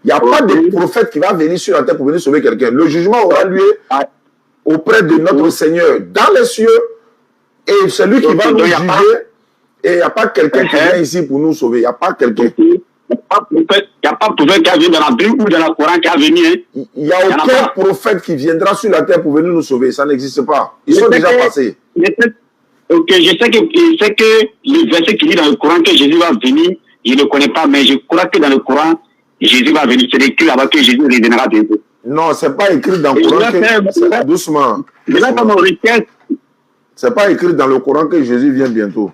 Il n'y a pas de prophète qui va venir sur la terre pour venir sauver quelqu'un. Le jugement aura lieu auprès de notre Seigneur dans les cieux. Et c'est lui qui va nous juger. Et il n'y a pas quelqu'un qui vient ici pour nous sauver. Il n'y a pas quelqu'un. Il n'y a pas de prophète qui a venu dans la Bible ou dans le Coran qui a venu. Il n'y a aucun prophète qui viendra sur la terre pour venir nous sauver. Ça n'existe pas. Ils sont déjà passés. Ok, je sais que le verset qui dit dans le Coran que Jésus va venir, je ne le connais pas, mais je crois que dans le Coran, Jésus va venir. C'est écrit là-bas que Jésus reviendra bientôt. Non, ce n'est pas écrit dans le Coran. Doucement. Je vais faire mon requête. Ce n'est pas écrit dans le Coran que Jésus vient bientôt.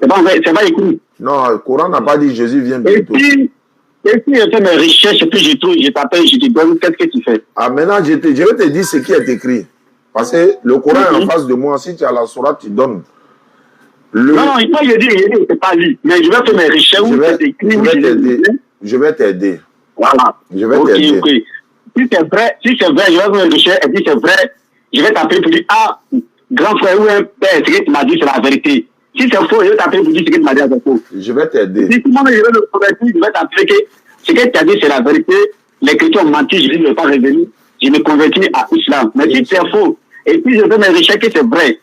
C'est pas écrit. Non, le Coran n'a pas dit Jésus vient bientôt. Et si je fais mes recherches et puis je t'appelle, je te donne, qu'est-ce que tu fais? Ah, maintenant, je vais te dire ce qui est écrit. Parce que le Coran est en face de moi. Si tu as la sourate, tu donnes. Non, il faut dire, c'est pas lui. Mais je vais faire mes recherches. Je vais t'aider. Voilà. Je vais t'aider. Okay. Si c'est vrai, je vais faire mes recherches. Et si c'est vrai, je vais t'appeler pour dire, ah, grand frère ou un père, ce que tu m'as dit, c'est la vérité. Si c'est faux, je vais t'appeler pour dire ce que tu m'as dit, c'est faux. Je vais t'aider. Si moi, je vais le convertir, je vais t'appeler que ce que tu as dit, c'est la vérité. Les chrétiens ont menti, je ne vais pas revenir. Je me convertis à l'islam. Mais si c'est faux, et puis je vais me rechercher que c'est vrai,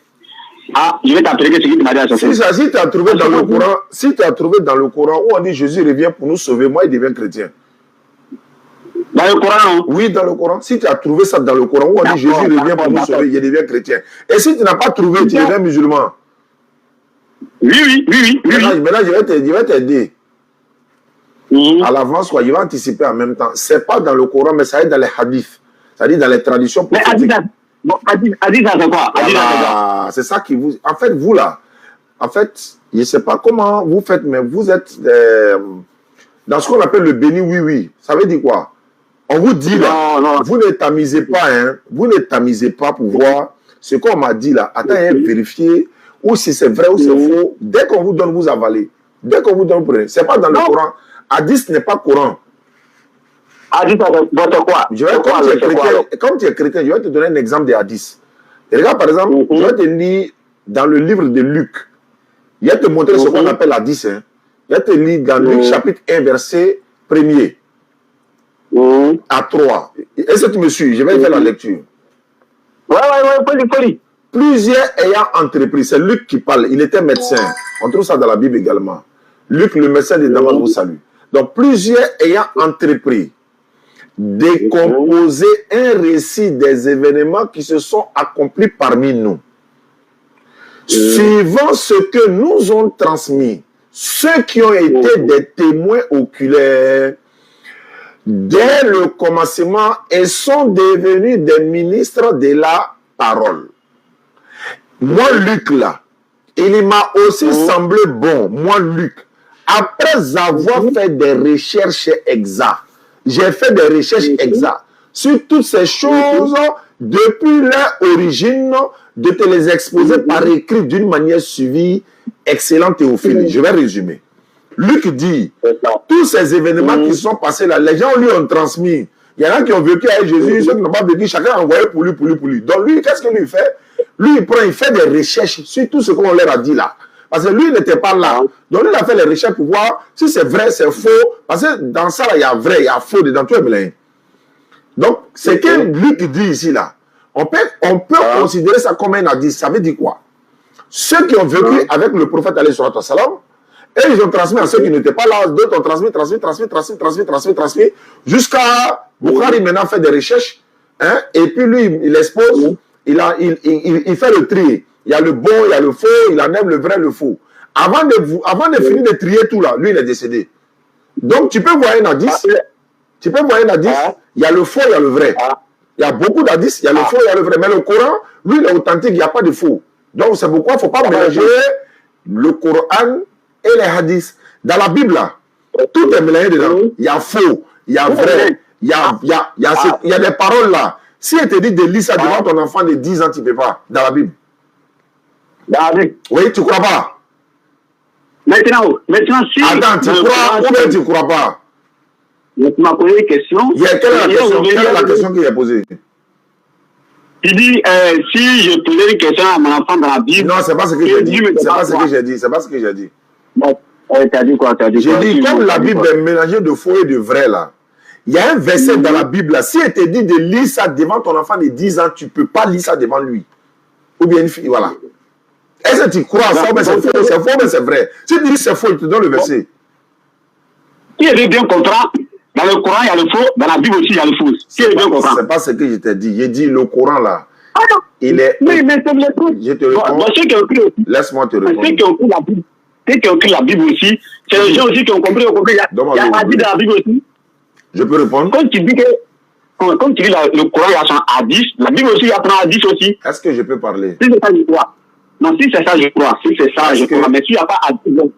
ah, je vais t'appeler que ce que tu m'as dit, c'est faux. Si tu as trouvé dans le Coran, si tu as trouvé dans le Coran où on dit Jésus revient pour nous sauver, moi, il devient chrétien. Dans le Coran, non? Oui, dans le Coran. Si tu as trouvé ça dans le Coran où on dit Jésus revient pour nous sauver, il devient chrétien. Et si tu n'as pas trouvé, tu deviens musulman. Oui. Maintenant, je vais t'aider. À l'avance, quoi. Je vais anticiper en même temps. Ce n'est pas dans le Coran, mais ça est dans les hadiths. C'est-à-dire dans les traditions prophétiques. Mais hadith, c'est quoi? C'est ça qui vous... En fait, vous là, je ne sais pas comment vous faites, mais vous êtes dans ce qu'on appelle le béni oui. Ça veut dire quoi? On vous dit là, vous ne tamisez pas, hein. Vous ne tamisez pas pour voir ce qu'on m'a dit là. Attends, vérifier ou si c'est vrai ou c'est faux. Dès qu'on vous donne, vous avalez. Dès qu'on vous donne, vous prenez. Ce n'est pas dans le Coran. Hadith n'est pas Coran. Hadith, c'est quoi? Comme tu es chrétien, je vais te donner un exemple de hadith. Et regarde, par exemple, je vais te lire dans le livre de Luc. Il va te montrer ce qu'on appelle hadith. Hein. Il va te lire dans Luc chapitre 1, verset 1er à 3. Est-ce que tu me suis? Je vais faire la lecture. Ouais, Plusieurs ayant entrepris, c'est Luc qui parle, il était médecin. On trouve ça dans la Bible également. Luc, le médecin de Damas, vous salue. Donc, plusieurs ayant entrepris décomposer un récit des événements qui se sont accomplis parmi nous. Suivant ce que nous ont transmis, ceux qui ont été des témoins oculaires dès le commencement et sont devenus des ministres de la parole. Moi, Luc, là, il m'a aussi semblé bon, moi, Luc, après avoir fait des recherches exactes, j'ai fait des recherches exactes sur toutes ces choses depuis leur origine, de te les exposer par écrit d'une manière suivie, excellente Théophile. Je vais résumer. Luc dit, tous ces événements qui sont passés là, les gens lui ont transmis. Il y en a qui ont vécu avec Jésus, ceux qui n'ont pas vécu, chacun a envoyé pour lui. Donc lui, qu'est-ce que lui fait? Lui, il fait des recherches sur tout ce qu'on leur a dit là. Parce que lui, il n'était pas là. Donc, lui, il a fait les recherches pour voir si c'est vrai, c'est faux. Parce que dans ça, là, il y a vrai, il y a faux dedans. Tout est mélangé. Donc, ce que Luc dit ici, là, on peut considérer ça comme un hadith. Ça veut dire quoi? Ceux qui ont vécu avec le prophète, alayhi salatu wa salam, et ils ont transmis à ceux qui n'étaient pas là. D'autres ont transmis, jusqu'à Bukhari, maintenant, fait des recherches. Hein, et puis, lui, il expose, il fait le tri. Il y a le bon, il y a le faux, il enlève le vrai, le faux. Avant de finir de trier tout là, lui, il est décédé. Donc, tu peux voir un hadith. Il y a le faux, il y a le vrai. Il y a beaucoup d'hadiths, il y a le faux, il y a le vrai. Mais le Coran, lui, il est authentique, il n'y a pas de faux. Donc, c'est pourquoi il ne faut pas mélanger le Coran et les hadiths. Dans la Bible, là, tout est mélangé dedans. Il y a faux, il y a vrai, il y a des paroles là. Si elle te dit de lire ça devant ton enfant de 10 ans, tu ne peux pas. Dans la Bible. Oui, tu ne crois pas? Maintenant, si... Attends, tu crois ou bien tu ne crois pas? Tu m'as posé une question. Quelle est la question qu'il a posée? Tu dis, si je posais une question à mon enfant dans la Bible... Non, c'est pas ce que j'ai dit. C'est pas ce que j'ai dit. Bon, T'as dit quoi? J'ai dit, comme la Bible est mélangée de faux et de vrai, là, il y a un verset dans la Bible, là, si elle te dit de lire ça devant ton enfant de 10 ans, tu ne peux pas lire ça devant lui. Ou bien une fille, voilà. Est-ce que tu crois à ça? Mais c'est faux, mais c'est vrai. Si tu dis c'est faux, il te donne le verset. Si elle veut bien comprendre, dans le Coran, il y a le faux, dans la Bible aussi, il y a le faux. Si elle veut bien comprendre. C'est pas ce que je t'ai dit. J'ai dit le Coran, là. Ah non. Il est. Mais c'est le truc. Je te réponds. Laisse-moi te répondre. Ceux qui ont écrit la Bible aussi, c'est les gens aussi qui ont compris. Il y a un hadith dans la Bible aussi. Je peux répondre? Comme tu dis que, comme tu dis le Coran, il y a son hadith, la Bible aussi, il y a son hadith aussi. Est-ce que je peux parler? Si c'est ça, je crois. Non, si c'est ça, je crois. Si c'est ça, je crois. Mais s'il n'y a pas hadith,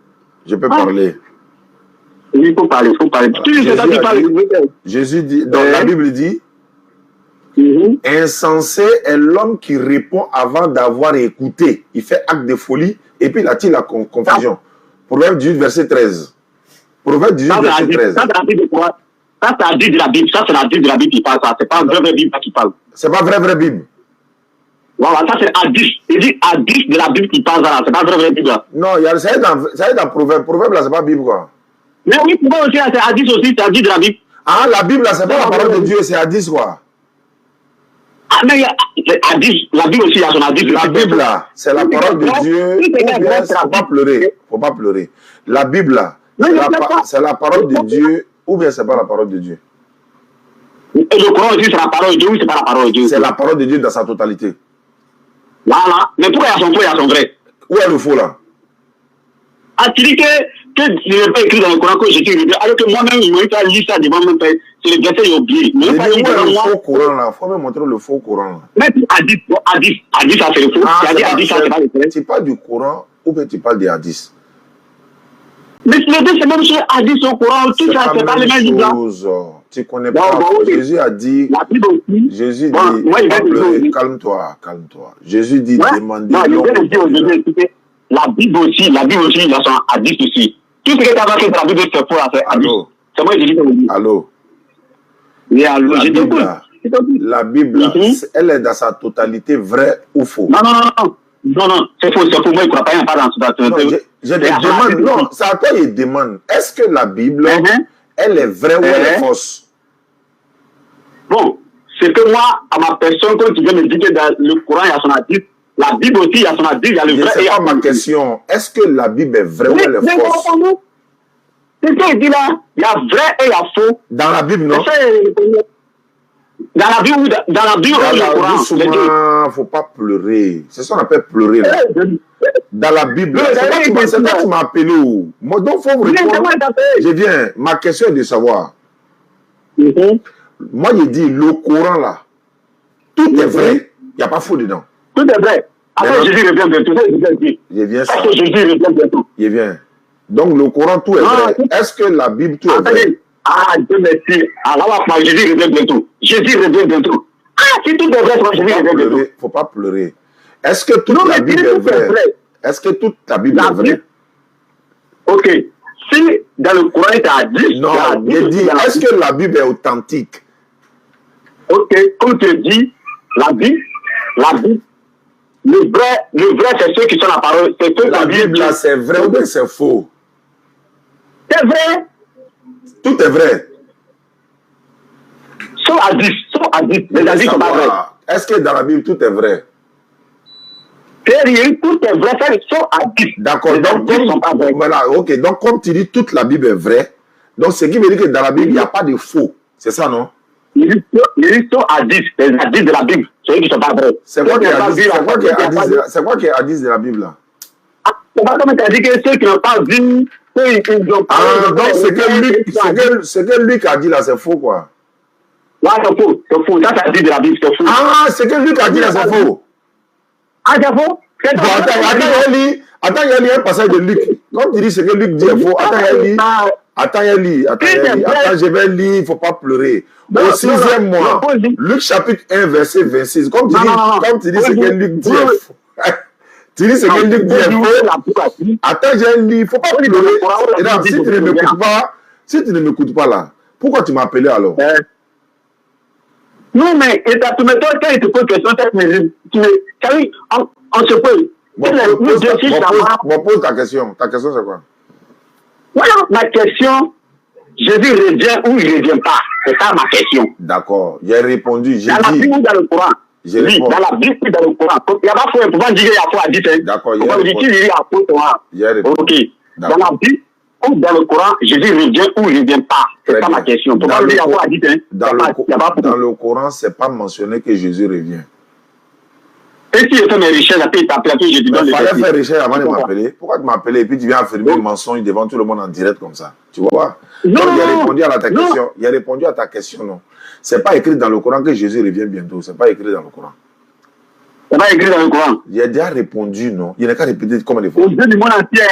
je peux parler. Il faut parler, il faut parler. Jésus dit, dans la Bible dit, insensé est l'homme qui répond avant d'avoir écouté. Il fait acte de folie et puis il attire la confusion. Proverbe 18, verset 13. Proverbe 18, verset 13. Ça, c'est la Bible de la Bible. Ça, c'est la Bible de la Bible qui parle. Ça, c'est pas vraie Bible qui parle. C'est pas vraie Bible. Voilà, ça, c'est hadith. Il dit hadith de la Bible qui parle. Ça, c'est pas vraie Bible. Non, ça y est dans Proverbe. Proverbe, là, c'est pas Bible, quoi. Mais oui, pourquoi aussi, c'est hadith aussi, c'est hadith de la Bible. Ah, la Bible, là, c'est pas la parole de Dieu, c'est hadith, quoi. Ah, mais hadith, la Bible aussi, il y a son hadith. La Bible, là, c'est la parole de Dieu. Faut pas pleurer. Faut pas pleurer. La Bible, là, c'est la parole de Dieu, ou bien c'est pas la parole de Dieu. Et le Coran aussi, c'est la parole de Dieu, ou c'est pas la parole de Dieu. C'est la parole de Dieu dans sa totalité. Voilà. Mais pourquoi il y a son faux, il y a son vrai? Où est le faux, là? Ah, tu dis que je n'ai pas écrit dans le Coran que j'étais réglé, alors que moi-même, il m'a pas lu ça devant mon père. C'est le verset, il a oublié. Mais où est le faux Coran, là? Il faut me montrer le faux Coran, là. Mais tu as dit ça, c'est le faux. Tu parles du Coran ou bien tu parles des hadiths? Mais les deux, c'est même chose, hadith au Coran, tout ça, c'est pas les mêmes choses. Tu connais pas. Jésus a dit. Jésus dit. Calme-toi, calme-toi. Jésus dit demander. Non, la Bible aussi, il y a son hadith aussi. Tout ce que tu as fait dans la Bible, c'est faux, c'est hadith. C'est moi qui dis. Allô? Oui, allô, la Bible, elle est dans sa totalité vraie ou faux? Non, c'est faux, moi, je ne crois pas, il n'y a pas dans sa totalité. Je te demande, non, c'est à toi, il demande, est-ce que la Bible, elle est vraie ou elle est fausse? Bon, c'est que moi, à ma personne, quand tu viens me dire que dans le Coran, il y a son hadith, la Bible aussi, il y a son hadith, il y a le vrai. C'est pas ma question. Est-ce que la Bible est vraie ou elle est fausse? C'est ce qu'il dit là. Il y a vrai et il y a faux. Dans la Bible, non? Dans la Bible, dans la Bible, il ne faut pas pleurer. C'est ça qu'on appelle pleurer. Là. Dans la Bible, c'est toi qui m'as appelé. Moi, donc, il faut vous répondre. Je viens. Ma question est de savoir. Moi, je dis, le Coran, là, tout est vrai. Il n'y a pas faux dedans. Tout est vrai. Après, Jésus revient bientôt. Je viens ça. Après, Jésus revient bientôt. Je viens. Donc, le Coran, tout est vrai. Est-ce que la Bible, tout est vrai? Ah, Dieu merci. Alors, Jésus revient bientôt. Jésus revient bientôt. Ah, si tout est vrai, Jésus revient bientôt. Il ne faut pas pleurer. Est-ce que toute la Bible est vraie? Est-ce que toute la Bible est vraie? Ok. Si dans le Coran, tu as dit... Non, je dis, est-ce que la Bible est authentique? Ok, comme tu dis, la Bible, le vrai, c'est ceux qui sont la parole. C'est que la Bible, là, c'est vrai ou bien c'est faux? C'est vrai. Tout est vrai. Sauf hadith. Les hadiths sont pas vrais. Est-ce que dans la Bible, tout est vrai? Tout est vrai, sauf hadith. D'accord. Donc, voilà, ok. Donc, comme tu dis, toute la Bible est vraie. Donc, ce qui veut dire que dans la Bible, il n'y a pas de faux. C'est ça, non? Il y a hadith. Les hadiths de la Bible, ceux qui ne sont pas vrais. C'est quoi qui est hadith de la Bible, là? C'est pas comme tu as dit que ceux qui n'ont pas vu... donc, ce que Luc a dit là, c'est faux, quoi. Ouais, c'est faux. Ça, ça dit de la Bible, c'est faux. Ah, ce que Luc a dit là, c'est faux. Ah, c'est faux? Attends, il y a lu un passage de Luc. Comme tu dis ce que Luc dit est faux, attends, je vais lire, il ne faut pas pleurer. Au 6e mois, Luc chapitre 1, verset 26. Comme tu dis ce que Luc dit est faux. Tu dis ce que Luc dit est faux. Attends, j'ai lu, il ne faut pas pleurer. Si tu ne m'écoutes pas là, pourquoi tu m'as appelé alors? Non, mais tu me donnes quand il te pose question, on se pose. Bon, pose ta question. Ta question, c'est quoi? Voilà ma question. Jésus revient ou il ne revient pas. C'est ça ma question. D'accord. J'ai répondu. J'ai dans dit. La Bible ou dans le Coran? Oui, dans la Bible ou dans le Coran. Il n'y a pas de pouvoir dire qu'il y a foi à dire. D'accord. J'ai répondu. Ok. Dans la Bible ou dans le Coran, Jésus revient ou il ne revient pas. C'est ça ma question. Pourquoi il y a foi à dire? Dans le Coran, ce n'est pas mentionné que Jésus revient. Et si je fais mes recherches, après je te donne les fallait faire recherche avant de m'appeler. Pourquoi tu m'appelles et puis tu viens affirmer le mensonge devant tout le monde en direct comme ça? Tu vois? Non, donc, il a répondu à ta question. Il a répondu à ta question, non. Ce n'est pas écrit dans le Coran que Jésus revient bientôt. Ce n'est pas écrit dans le Coran. Ce n'est pas écrit dans le Coran. Il a déjà répondu, non. Il n'a qu'à répéter combien de fois. Au Dieu du monde entier.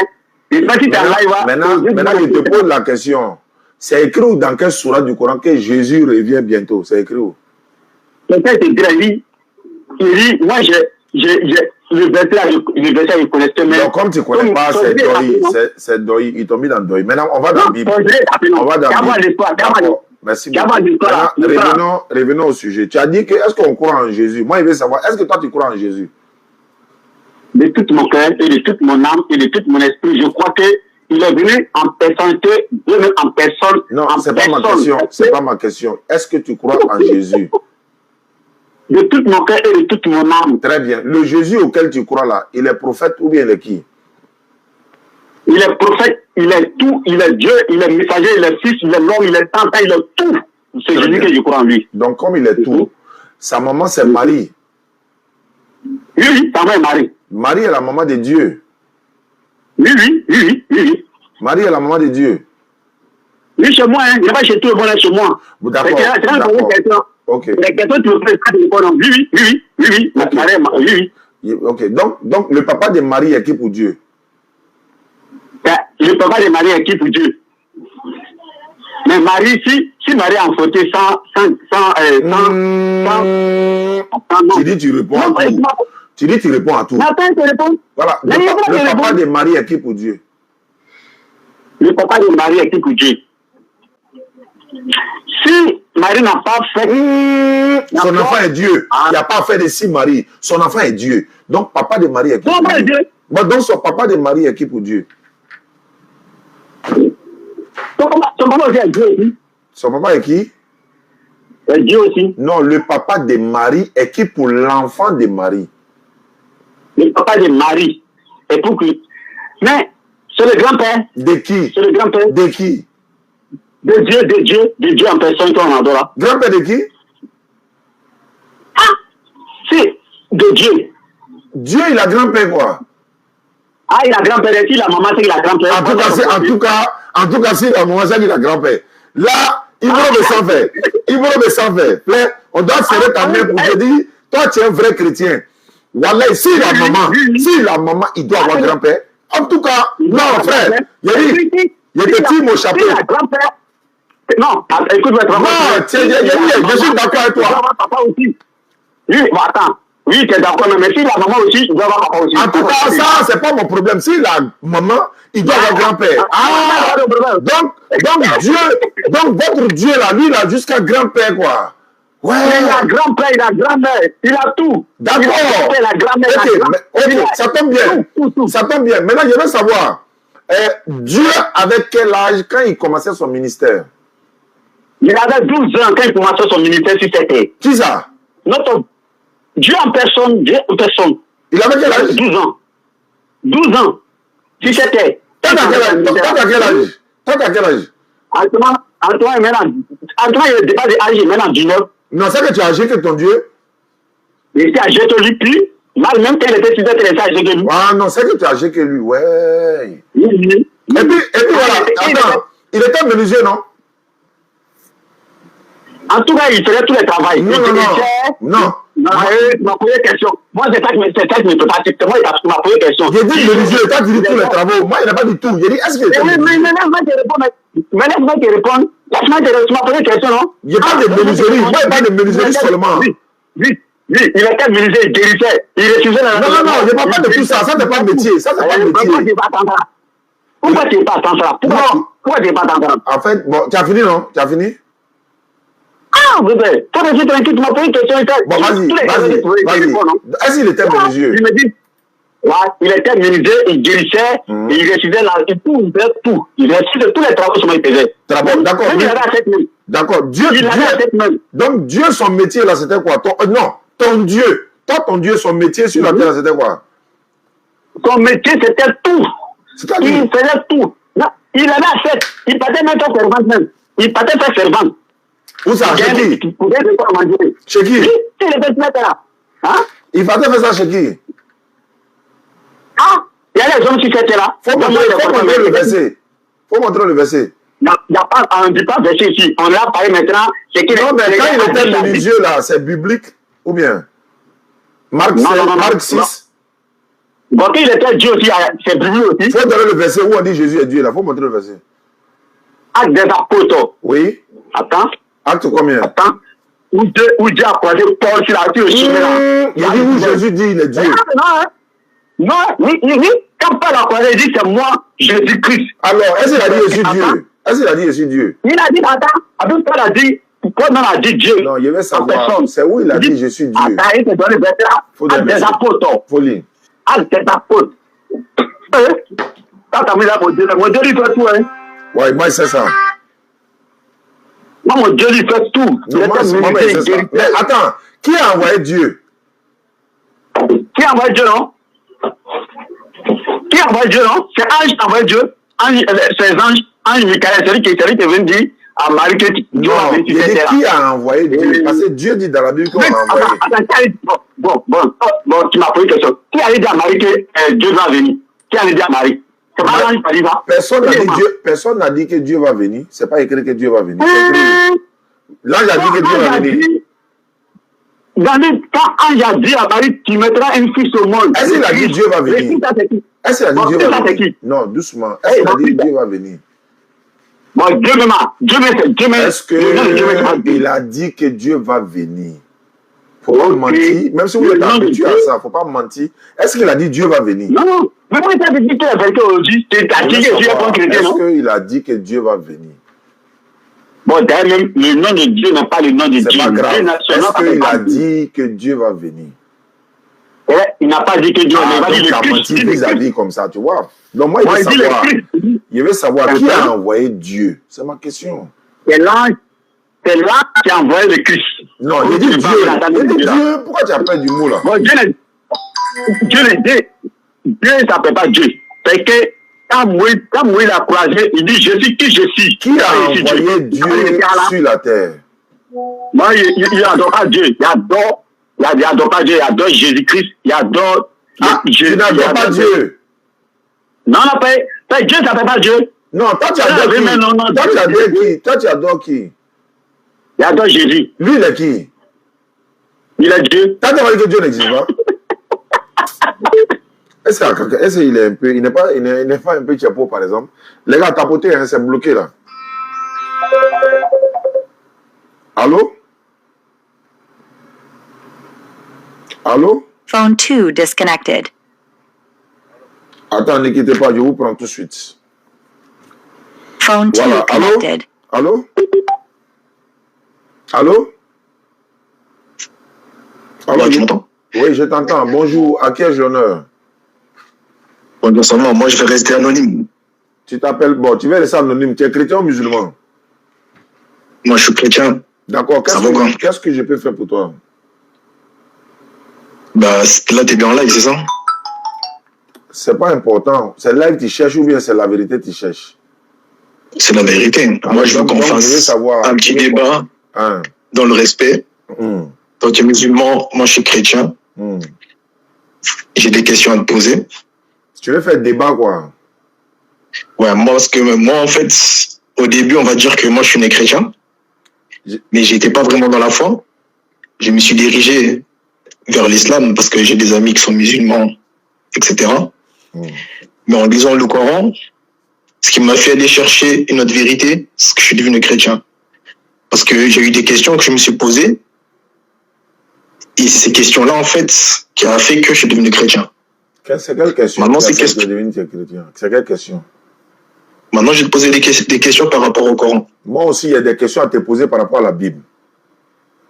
Maintenant, je te pose la question. C'est écrit où dans quel sourate du Coran que Jésus revient bientôt? C'est écrit où? Quelqu'un te dit, il dit, moi, le verset, je connaissais même. Donc, comme tu ne connais pas, c'est Doi. Ils t'ont mis dans Doi. Maintenant, on va dans la Bible. On va dans la Bible. Merci beaucoup. Revenons au sujet. Tu as dit que, est-ce qu'on croit en Jésus? Moi, je veux savoir, est-ce que toi, tu crois en Jésus? De tout mon cœur et de toute mon âme et de tout mon esprit, je crois qu'il est venu en personne, en personne. Non, ce n'est pas ma question. C'est pas ma question. Est-ce que tu crois en Jésus? De tout mon cœur et de toute mon âme. Très bien. Le Jésus auquel tu crois là, il est prophète ou bien il est qui? Il est prophète, il est tout, il est Dieu, il est messager, il est fils, il est l'homme, il est tante, il est tout. C'est Jésus que je crois en lui. Donc comme il est tout, sa maman c'est Marie. Oui, sa maman est Marie. Marie est la maman de Dieu. Oui. Marie est la maman de Dieu. Oui, chez moi, il n'y a pas chez tout le monde, chez moi. D'accord. Ok. Les questions, tu me fais ça de l'école. Oui. Ok. Donc, le papa de Marie est qui pour Dieu? Le papa de Marie est qui pour Dieu? Mais Marie, si Marie a fauté tu dis tu réponds à tout. Tu dis tu réponds à tout. Voilà. Le papa de Marie est qui pour Dieu? Le papa de Marie est qui pour Dieu? Si Marie n'a pas fait... son enfant est Dieu. Il n'y a pas à faire de si Marie. Son enfant est Dieu. Donc, papa de Marie est qui pour Dieu? Bon, donc, son papa de Marie est qui pour Dieu? Son papa aussi est Dieu aussi. Son papa est qui? Est Dieu aussi. Non, le papa de Marie est qui pour l'enfant de Marie? Le papa de Marie est pour qui? Mais, c'est le grand-père. De qui? C'est le grand-père. De qui? De Dieu en personne qu'on adore là. Grand-père de qui? Ah, c'est de Dieu. Dieu, il a grand-père quoi? Ah, il a grand-père, et si la maman c'est qu'il a grand-père. En tout cas, si la maman c'est qu'il a grand-père. Là, il vaut de s'en faire. Il vaut de s'en faire. On doit serrer ta main pour te dire, toi tu es un vrai chrétien. Voilà, si la maman, il doit avoir grand-père. En tout cas, non, frère. Il te tire mon chapeau. Non, écoute, non, je suis d'accord avec toi. Papa aussi. Oui, attends. Oui, tu es d'accord, mais si la maman aussi, il doit avoir papa aussi. En tout cas, ça, c'est pas mon problème. Si la maman, il doit avoir grand-père. Donc votre Dieu là, lui, il a jusqu'à grand-père, quoi. Ouais. Il a grand-père, il a grand-mère, il a tout. D'accord. Il a grand-mère. Ok, ça tombe bien. Ça tombe bien. Maintenant, je veux savoir, Dieu, avec quel âge quand il commençait son ministère? Il avait 12 ans quand il commençait son ministère sur cette terre. Qui ça? Notre Dieu en personne, Il avait quel âge? 12 ans. 12 ans. Sur cette terre. Toi, t'as quel âge? Antoine, il n'est pas âgé, il est maintenant 19. Non, c'est que tu as âgé que ton Dieu? Il était âgé que lui, plus. Même quand il était 6 ans, il était âgé que lui. Ah non, c'est que tu as âgé que lui, ouais. Oui. Et puis voilà, attends, il était menuisier, non? En tout cas, il faisait tout le travail. Non. Ma première question. Moi, c'est ça que je ne peux pas dire. Moi, il m'a posé question. J'ai dit menuisier, toi, tu dis tous les travaux. Moi, il n'a pas dit tout. J'ai dit, est-ce que. Mais laisse-moi te répondre. Tu m'as posé question, non? Il n'y a pas de menuiserie. Moi, il n'y a pas de menuiserie seulement. Oui, il était menuisier, il guérissait. Il refusait la. Non, je ne parle pas de tout ça. Ça, c'est pas le métier. Ça, c'est pas le métier. Pourquoi tu n'es pas attendu là? Pourquoi tu n'es pas attendu là? En fait, bon, tu as fini, non? Tu as fini? Ah, oui, ben, toi, tu m'as posé une question. Bon, vas-y. Est-ce qu'il était menuisier? Il me dit, Ouais, il était ministre, il guérissait, il récidait là, et tout, il faisait tout. Il récidait tous les travaux sur il faisait. D'accord. Il avait à cette main. D'accord. Il avait à cette main. Donc, Dieu, son métier là, c'était quoi? Non, ton Dieu. Toi, ton Dieu, son métier sur la terre, c'était quoi? Son métier, c'était tout. C'est-à-dire? Il faisait tout. Non, il avait à cette. Il partait même faire servante même. Il partait faire servante. Où ça? Chez qui? Chez qui? Il était là. Hein? Il partait faire ça chez qui? Ah, il y a les hommes qui étaient là. Faut montrer le verset. Faut montrer le verset. Non, il n'y a pas, on ne dit pas verset ici. On l'a parlé maintenant. Non, mais quand il était religieux là, c'est biblique ou bien? Marc 6. Bon, il était Dieu aussi, c'est biblique aussi. Il faut donner le verset où on dit Jésus est Dieu là. Faut montrer le verset. Acte des apôtres. Oui. Attends. Acte combien? Attends. Où Dieu a croisé Paul sur la tête. Il dit où Jésus dit il est Dieu. Non, quand Paul a croisé, il dit c'est moi, Jésus-Christ. Alors, est-ce qu'il a dit Jésus Dieu? Est-ce qu'il a dit Jésus Dieu? Il a dit, attends, Paul a dit, Paul a dit Dieu. Non, il veut savoir, c'est où il a dit je suis Dieu. Attends, il te donne le verset là. Acte des apôtres. Folie. Acte des apôtres. Quand tu as mis là mon Dieu il fait tout, hein. Ouais, moi, c'est ça. Moi, mon Dieu, il fait tout. Non, moi, c'est ça. Mais attends, qui a envoyé Dieu? Qui a envoyé Dieu, non? Qui a envoyé Dieu, non? C'est ange qui a envoyé Dieu. C'est ange Michael, c'est lui qui est venu dire à Marie que Dieu a venu sur cette terre. Qui a envoyé Dieu? Parce que Dieu dit dans la Bible qu'on a envoyé. Attends, bon, tu m'as posé une question. Qui a dit à Marie que Dieu va venir? Qui a dit à Marie? C'est pas l'ange qui a dit ça? Personne n'a dit que Dieu va venir. C'est pas écrit que Dieu va venir. L'ange a dit que Dieu va venir. Quand ange a dit à Marie, tu mettras une fille au monde. Est-ce qu'il a dit Dieu va venir? Est-ce qu'il a dit Dieu va venir? Non, doucement. Est-ce qu'il a dit Dieu va venir? Bon, Est-ce qu'il a dit que Dieu va venir? Faut pas mentir. Même si vous êtes habitué à ça, faut pas mentir. Est-ce qu'il a dit Dieu va venir? Non. Mais moi, il dit que la vérité aujourd'hui, c'est à dire que Dieu est bon chrétien, non? Est-ce qu'il a dit que Dieu va venir? Bon, d'ailleurs, même le nom de Dieu n'est pas le nom de Dieu. C'est pas grave. Est-ce qu'il a dit que Dieu va venir? Il n'a pas dit que Dieu va venir. Il a menti vis-à-vis comme ça, tu vois. Donc moi, il veut savoir qui a envoyé Dieu. C'est ma question. C'est l'ange qui a envoyé le Christ. Non, il dit Dieu. Il dit Dieu. Pourquoi tu as peur du mot là? Bon, Dieu ne s'appelle pas Dieu. C'est que quand Moïse a croisé, il dit je suis qui je suis. Qui a envoyé Dieu sur la terre? Moi, il adore pas Dieu. Il adore pas Dieu. Il adore Jésus-Christ. Il adore. Tu n'adores pas Dieu. Non, Dieu ne s'appelle pas Dieu. Non, toi tu adores qui? Toi tu adores qui? Il adore Jésus. Lui, il est qui? Il est Dieu. T'as demandé que Dieu n'existe pas? Est-ce qu'il est un peu, il n'est pas un peu chapeau par exemple? Les gars, tapoter, hein, c'est bloqué là. Allô? Allô? Phone 2 disconnected. Attends, ne quittez pas, je vous prends tout de suite. Phone 2 Voilà. connected. Allô? Allô? Allô, tu m'entends? Oui, je t'entends. Bonjour, à qui ai-je l'honneur? Bon, seulement, moi je vais rester anonyme. Tu t'appelles, bon, tu vas rester anonyme. Tu es chrétien ou musulman? Moi je suis chrétien. D'accord, qu'est-ce que je peux faire pour toi? Bah là t'es bien en live, c'est ça? C'est pas important. C'est live que tu cherches ou bien c'est la vérité que tu cherches? C'est la vérité. Moi je veux qu'on fasse un petit débat dans le respect. Toi tu es musulman, moi je suis chrétien. J'ai des questions à te poser. Tu veux faire débat quoi? Ouais, moi en fait, au début on va dire que moi je suis né chrétien. Mais j'étais pas vraiment dans la foi. Je me suis dirigé vers l'islam parce que j'ai des amis qui sont musulmans, etc. Mais en lisant le Coran, ce qui m'a fait aller chercher une autre vérité, c'est que je suis devenu chrétien. Parce que j'ai eu des questions que je me suis posées. Et c'est ces questions-là, en fait, qui a fait que je suis devenu chrétien. C'est quelle question? Maintenant, c'est quelle question? Maintenant, je vais te poser des questions par rapport au Coran. Moi aussi, il y a des questions à te poser par rapport à la Bible.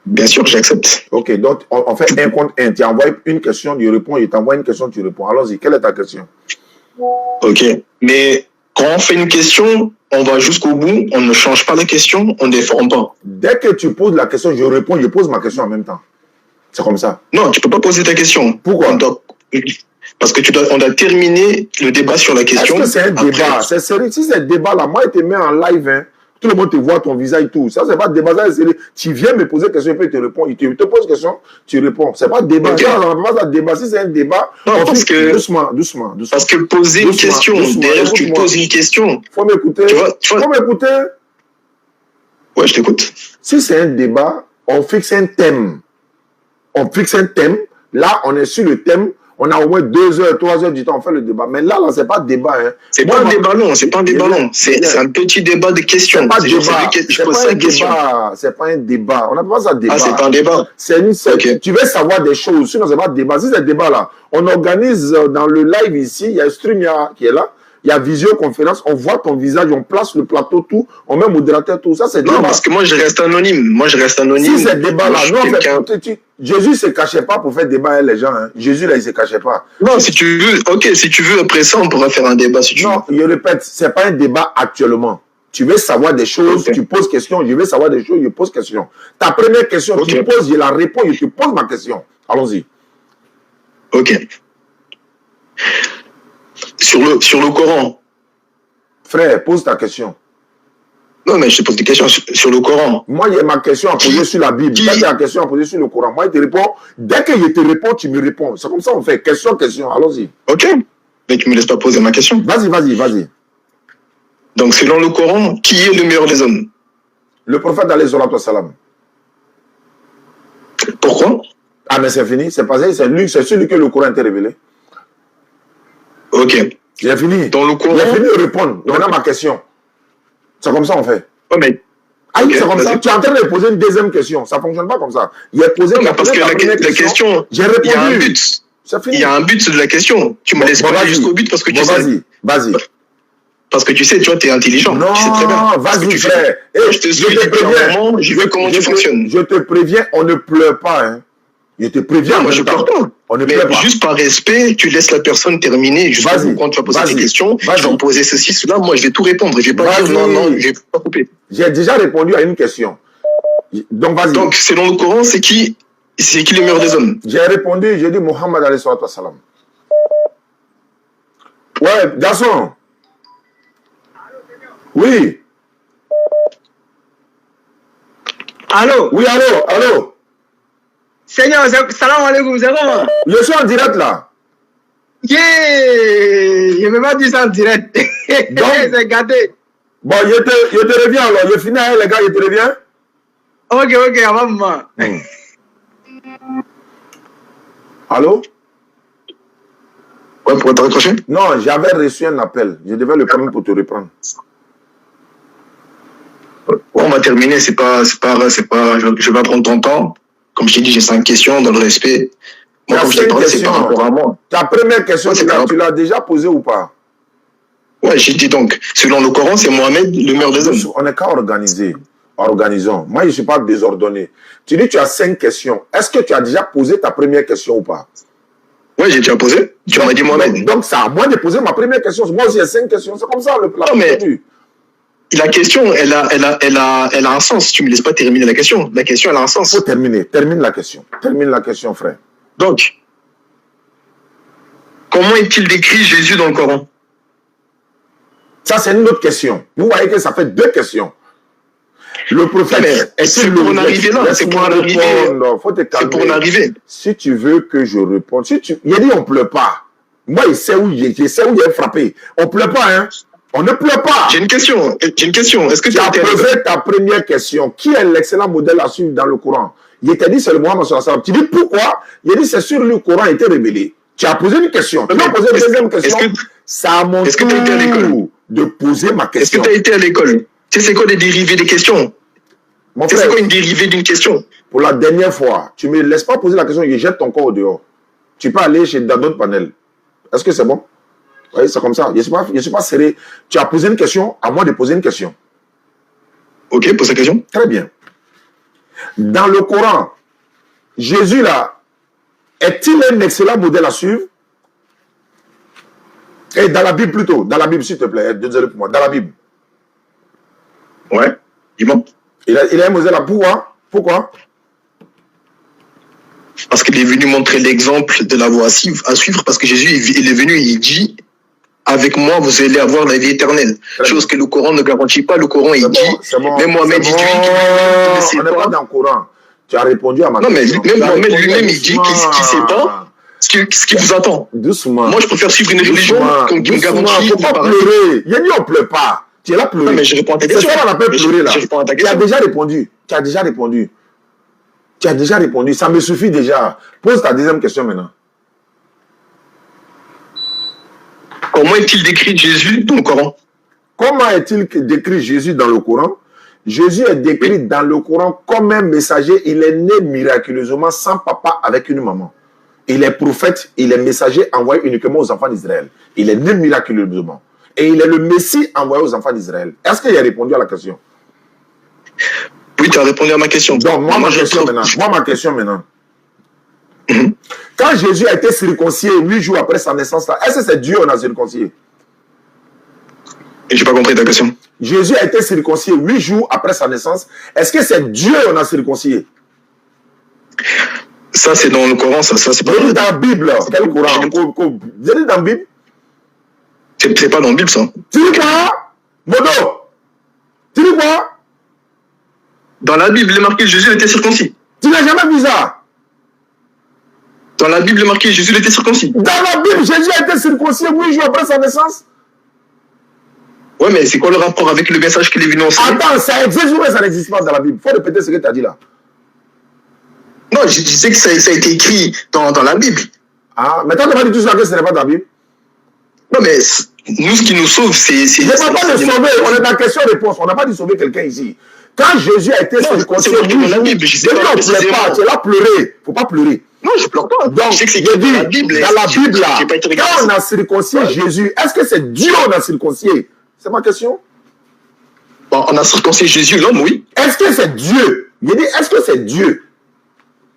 Bien sûr, j'accepte. Ok, donc on fait un contre un. Tu envoies une question, tu réponds. Il t'envoie une question, tu réponds. Allons-y, quelle est ta question? Ok. Mais quand on fait une question, on va jusqu'au bout, on ne change pas la question, on ne déforme pas. Dès que tu poses la question, je réponds, je pose ma question en même temps. C'est comme ça. Non, tu peux pas poser ta question. Pourquoi? Parce que on doit terminer le débat sur la question. Est-ce que c'est un débat? C'est sérieux. Si c'est un débat là, moi, je te mets en live, hein. Tout le monde te voit ton visage et tout. Ça, c'est pas débat. Ça, tu viens me poser question et puis il te répond. Il te pose question, tu réponds. C'est pas débat. Okay. Non, on pas ça débat. Si c'est un débat, non, parce que, doucement. Parce que poser une question, derrière tu poses une question. Faut m'écouter. Faut m'écouter. Ouais, je t'écoute. Si c'est un débat, on fixe un thème. On fixe un thème. Là, on est sur le thème. On a au moins 2 heures, 3 heures du temps, on fait le débat. Mais là, c'est pas débat. Hein. C'est pas un débat long, c'est pas un débat long. C'est un petit débat de questions. C'est pas un débat. C'est pas un débat. On n'a pas ça débat. Ah, c'est pas un débat. Okay. Tu veux savoir des choses. Sinon, c'est pas un débat. Si c'est un débat là, on organise dans le live ici, il y a un stream qui est là. Il y a visioconférence, on voit ton visage, on place le plateau, tout, on met modérateur, tout ça, c'est débat. Non, parce que moi, je reste anonyme. Si c'est débat là, Jésus ne se cachait pas pour faire débat avec les gens. Hein. Jésus là, il ne se cachait pas. Non, si tu veux, après ça, on pourra faire un débat si tu veux. Non, je répète, ce n'est pas un débat actuellement. Tu veux savoir des choses, tu poses question, je veux savoir des choses, je pose question. Ta première question, tu poses, je la réponds, je te pose ma question. Allons-y. Ok. Sur le Coran. Frère, pose ta question. Non, mais je te pose des questions sur le Coran. Moi, il y a ma question à poser sur la Bible. Toi, il y a ma question à poser sur le Coran. Moi, je te réponds. Dès que je te réponds, tu me réponds. C'est comme ça on fait. Question. Allons-y. Ok. Mais tu ne me laisses pas poser ma question. Vas-y. Donc, selon le Coran, qui est le meilleur des hommes? Le prophète alayhi salatu wassalam. Pourquoi? Ah, mais c'est fini. C'est passé. C'est celui que le Coran a été révélé. Ok. J'ai fini. Dans le Coran. J'ai fini de répondre. Maintenant, ma question. C'est comme ça on fait. Oh, mais. Ah oui, c'est comme ça. Tu es en train de poser une deuxième question. Ça ne fonctionne pas comme ça. Il a posé parce que la question. J'ai répondu. Il y a un but. C'est fini. Il y a un but de la question. Tu me laisses pas aller jusqu'au but parce que tu sais. Vas-y. Parce que tu sais, tu es intelligent. Non, tu sais très bien. Vas-y, frère. Je te suis depuis un moment, je veux comment tu fonctionnes. Je te préviens, on ne pleure pas. Hein. Je te préviens. Non, moi je pleure pas. On ne pleure pas. Juste par respect, tu laisses la personne terminer. Quand tu vas poser tes questions, tu vas poser ceci, cela. Moi, je vais tout répondre. Je vais pas dire non, je vais pas couper. J'ai déjà répondu à une question. Donc, vas-y. Donc, selon le Coran, c'est qui le meilleur des hommes? J'ai répondu, j'ai dit Mohammed alayhi salatu wassalam. Ouais, garçon. Oui. Allô? Oui, allô? Seigneur, salam alaikum, c'est comment? Je suis en direct là. Yeah! Je ne vais pas dire ça en direct. Donc, c'est gâté. Bon, je te reviens alors. Je finis avec les gars, je te reviens. Ok, avant moi. Allô? Ouais, pour te raccrocher? Non, j'avais reçu un appel. Je devais le prendre pour te reprendre. On va terminer, c'est pas, je vais prendre ton temps. Comme je t'ai dit, j'ai 5 questions dans le respect. Moi, comme je t'ai parlé, c'est par rapport à moi. Ta première question, tu l'as déjà posée ou pas? Ouais, j'ai dit donc, selon le Coran, c'est Mohamed le meilleur des hommes. On n'est qu'à organiser. Organisons. Moi, je ne suis pas désordonné. Tu dis que tu as 5 questions. Est-ce que tu as déjà posé ta première question ou pas? Oui, j'ai déjà posé. Tu m'as dit Mohamed. Donc, c'est à moi de poser ma première question. Moi aussi, j'ai 5 questions. C'est comme ça le plan. Non, mais la question, elle a un sens. Tu ne me laisses pas terminer la question. La question, elle a un sens. Il faut terminer. Termine la question. Termine la question, frère. Donc, comment est-il décrit Jésus dans le Coran? Ça, c'est une autre question. Vous voyez que ça fait 2 questions. Le prophète, c'est pour en arriver là. C'est pour en arriver. Faut te calmer. C'est pour en arriver. Si tu veux que je réponde, il a dit on ne pleure pas. Moi, je sais où il est frappé. On ne pleure pas, hein. On ne pleure pas. J'ai une question. Est-ce que tu as posé ta première question? Qui est l'excellent modèle à suivre dans le Coran? Il t'a dit c'est le Mohammed sallallahu alayhi wa sallam. Tu dis pourquoi? Il a dit c'est sur lui le Coran a été révélé. Tu as posé une question. Tu as posé une deuxième question. Ça a mon tour de poser ma question. Est-ce que tu as été à l'école? Tu sais c'est quoi les dérivés des questions? C'est quoi une dérivée d'une question? Pour la dernière fois, tu ne me laisses pas poser la question, je jette ton corps au dehors. Tu peux aller dans d'autres panels. Est-ce que c'est bon? Oui, c'est comme ça. Je ne suis pas serré. Tu as posé une question, à moi de poser une question. Ok, pose la question. Très bien. Dans le Coran, Jésus là, est-il un excellent modèle à suivre? Et dans la Bible plutôt, dans la Bible s'il te plaît, désolé pour moi, dans la Bible. Ouais, dis-moi. Il a un modèle à pourquoi? Pourquoi? Parce qu'il est venu montrer l'exemple de la voie à suivre, parce que Jésus, il est venu, il dit, avec moi, vous allez avoir la vie éternelle. Chose que le Coran ne garantit pas. Le Coran, il dit, même Mohamed, il dit, on n'est pas dans le Coran. Tu as répondu à ma question. Non, mais même Mohamed lui-même, il dit qu'il ne sait pas ce qui vous attend. Doucement. Moi, je préfère suivre une religion qui me garantit. Il ne faut pas pleurer. Il y a dit, on ne pleure pas. Tu es là pleurer. Non, mais je réponds à ta question. C'est ça qu'on appelle pleurer là. Tu as déjà répondu. Tu as déjà répondu. Tu as déjà répondu. Ça me suffit déjà. Pose ta deuxième question maintenant. Comment est-il décrit Jésus dans le Coran? Comment est-il décrit Jésus dans le Coran? Jésus est décrit dans le Coran comme un messager. Il est né miraculeusement sans papa avec une maman. Il est prophète, il est messager envoyé uniquement aux enfants d'Israël. Il est né miraculeusement. Et il est le Messie envoyé aux enfants d'Israël. Est-ce qu'il a répondu à la question? Oui, tu as répondu à ma question. Donc, moi, ma question maintenant. Quand Jésus a été circoncis 8 jours après sa naissance, est-ce que c'est Dieu qu'on a circoncis? Et je n'ai pas compris ta question. Jésus a été circoncis 8 jours après sa naissance. Est-ce que c'est Dieu qu'on a circoncis? Ça, c'est dans le Coran, ça c'est pas dans la Bible. Quel Coran? Vous êtes dans la Bible? C'est pas dans la Bible, ça. Tu dis quoi? Modo? Tu dis quoi? Dans la Bible, il est marqué Jésus était circoncis. Tu n'as jamais vu ça? Dans la Bible, il est marqué Jésus était circoncis. Dans la Bible, Jésus a été circoncis 8 jours après sa naissance. Ouais, mais c'est quoi le rapport avec le message qu'il est venu enseigner? Attends, ça existe ou ça n'existe pas dans la Bible? Il faut répéter ce que tu as dit là. Non, je sais que ça a été écrit dans la Bible. Ah, mais toi, tu n'as pas dit tout ça que ce n'est pas dans la Bible? Non, mais nous, ce qui nous sauve, c'est... Je ne parle pas de sauver, on est dans la question-réponse. On n'a pas dit sauver quelqu'un ici. Quand Jésus a été circoncis, dans la Bible, je sais pas précisément. Tu es là pleurer. Il ne faut pas pleurer. Non, je pleure pas. Donc, je sais que c'est dans la Bible. Dans la Bible, là, quand on a circoncis Jésus, est-ce que c'est Dieu qu'on a circoncis? C'est ma question. Bon, on a circoncis Jésus, l'homme, oui. Est-ce que c'est Dieu? Il dit, est-ce que c'est Dieu?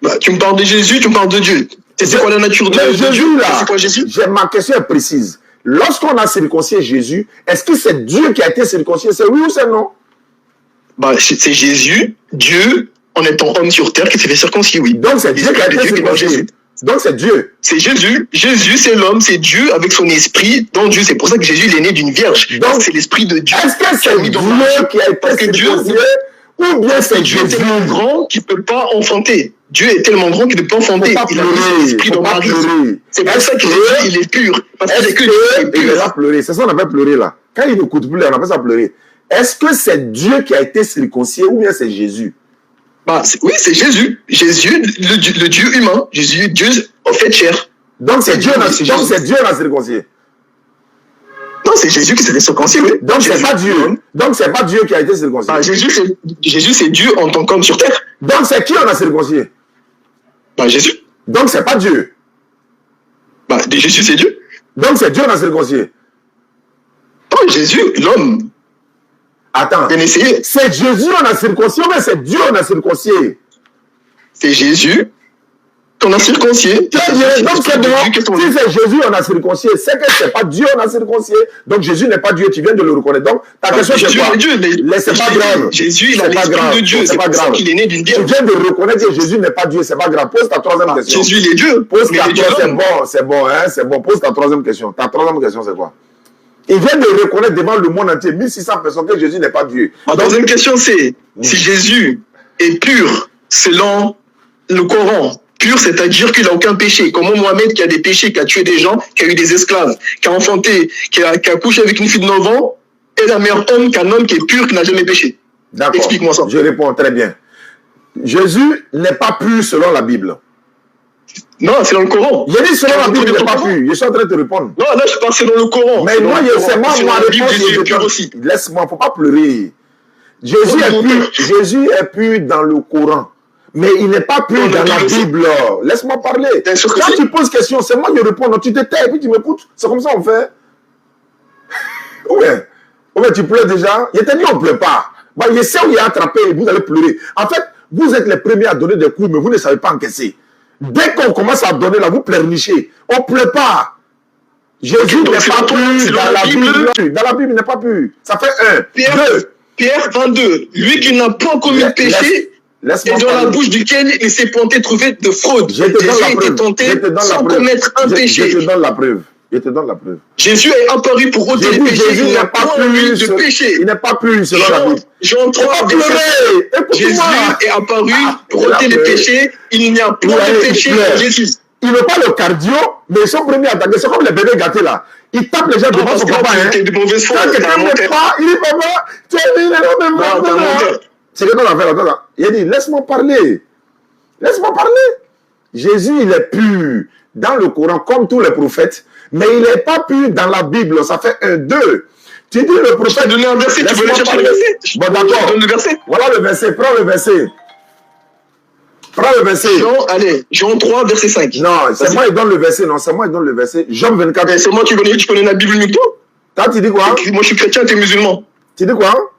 Bah, tu me parles de Jésus, tu me parles de Dieu. C'est quoi la nature de Jésus, là, c'est quoi Jésus? Ma question est précise. Lorsqu'on a circoncis Jésus, est-ce que c'est Dieu qui a été circoncis? C'est oui ou c'est non? Bah, c'est Jésus, Dieu, en étant homme sur terre, qui s'est fait circoncis, oui. Donc c'est Dieu qui a été circoncis. Donc c'est Dieu. C'est Jésus. Jésus, c'est l'homme, c'est Dieu avec son esprit dans Dieu. C'est pour ça que Jésus il est né d'une vierge. Donc c'est l'esprit de Dieu. Est-ce que c'est Dieu qui a été circoncis ou bien c'est Dieu est tellement grand qu'il ne peut pas enfanter? Dieu est tellement grand qu'il ne peut pas enfanter. Il a mis l'esprit dans Marie. C'est pour ça que Jésus, il est pur. Parce qu'il est que Dieu est pur. Il est là pleurer. C'est ça qu'on appelle pleurer là. Quand il n'écoute plus, on appelle ça pleurer. Est-ce que c'est Dieu qui a été circoncis ou bien c'est Jésus? Bah, oui, c'est Jésus. Jésus, le Dieu humain. Jésus, Dieu en fait chair. Donc c'est Dieu la circoncis. Non, c'est Jésus qui s'est circoncis, oui. Donc c'est pas Dieu. Donc c'est pas Dieu qui a été circoncis. Bah, Jésus, c'est Dieu en tant qu'homme sur terre. Donc c'est qui on a circoncis? Bah, Jésus. Donc c'est pas Dieu. Bah, Jésus, c'est Dieu. Donc c'est Dieu on a circoncis. Non, Jésus, l'homme. Attends. C'est Jésus on a circoncis ou bien c'est Dieu on a circoncis? C'est Jésus qu'on a circoncis. Donc c'est bon. Si c'est Jésus on a circoncis, c'est que c'est pas Dieu on a circoncis. Donc Jésus n'est pas Dieu, tu viens de le reconnaître. Donc ta question c'est quoi? C'est pas grave. Jésus il a l'esprit de Dieu, c'est pas grave qu'il est né d'une vierge. Tu viens de reconnaître que Jésus n'est pas Dieu, c'est pas grave. Pose ta troisième question. Jésus il est Dieu. Pose ta troisième, c'est bon, hein, c'est bon. Pose ta troisième question. Ta troisième question c'est quoi? Il vient de reconnaître devant le monde entier, 1600 personnes, que Jésus n'est pas Dieu. Ma deuxième question, c'est si Jésus est pur selon le Coran, pur, c'est-à-dire qu'il n'a aucun péché. Comment Mohamed, qui a des péchés, qui a tué des gens, qui a eu des esclaves, qui a enfanté, qui a couché avec une fille de 9 ans, est un meilleur homme qu'un homme qui est pur, qui n'a jamais péché? D'accord. Explique-moi ça. Je réponds très bien. Jésus n'est pas pur selon la Bible. Non, c'est dans le Coran. J'ai dit selon la Bible, il n'est pas pur. Je suis en train de te répondre. Non, là, je parle selon le Coran. Mais moi, c'est moi, ma réponse, Jésus est pur aussi. Laisse-moi, il ne faut pas pleurer. Jésus est pur dans le Coran. Mais il n'est pas pur dans la Bible. Laisse-moi parler. Quand tu poses question, c'est moi qui réponds. Non, tu te tais et puis tu m'écoutes. C'est comme ça on fait. Ouais, tu pleures déjà. Il t'a dit on ne pleure pas. Bah, il essaie où il est attrapé et vous allez pleurer. En fait, vous êtes les premiers à donner des coups, mais vous ne savez pas encaisser. Dès qu'on commence à donner, là, vous pleurnichez. On ne pleure pas. Jésus n'est pas pur dans la Bible. Dans la Bible, il n'est pas pur. Ça fait 1. Pierre 22. Lui qui n'a point commis le péché, et dans la bouche duquel il s'est pointé trouvé de fraude. Je te donne la preuve. Tenté sans commettre un péché. Je te donne la preuve. Je te donne la preuve. Jésus est apparu pour ôter les péchés. Jésus n'est pas pur de péché. Il n'est pas pur selon la Bible. Jean 3, Jésus est apparu pour ôter les péchés. Il n'y a point de péché en Jésus. Il veut pas le cardio, mais ils sont premiers à attaquer. C'est comme les bébés gâtés là. Ils tapent les gens devant son papa. T'es de mauvaise foi. Il dit papa, tu es venu de c'est que dans l'affaire là. Il a dit laisse-moi parler. Laisse-moi parler. Jésus, il est pur dans le Coran comme tous les prophètes, mais il n'est pas pur dans la Bible. Ça fait 1, 2. Tu dis le prophète. Je t'ai donné un verset, tu veux aller chercher le verset? Bon, d'accord. Donne le verset. Voilà le verset, prends le verset. Prends le verset. Jean 3, verset 5. Non, c'est moi qui donne le verset. Non, c'est moi qui donne le verset. Jean 24. Mais c'est moi qui connais, tu connais la Bible mieux que toi? Toi, tu dis quoi? Moi, je suis chrétien, tu es musulman. Tu dis quoi?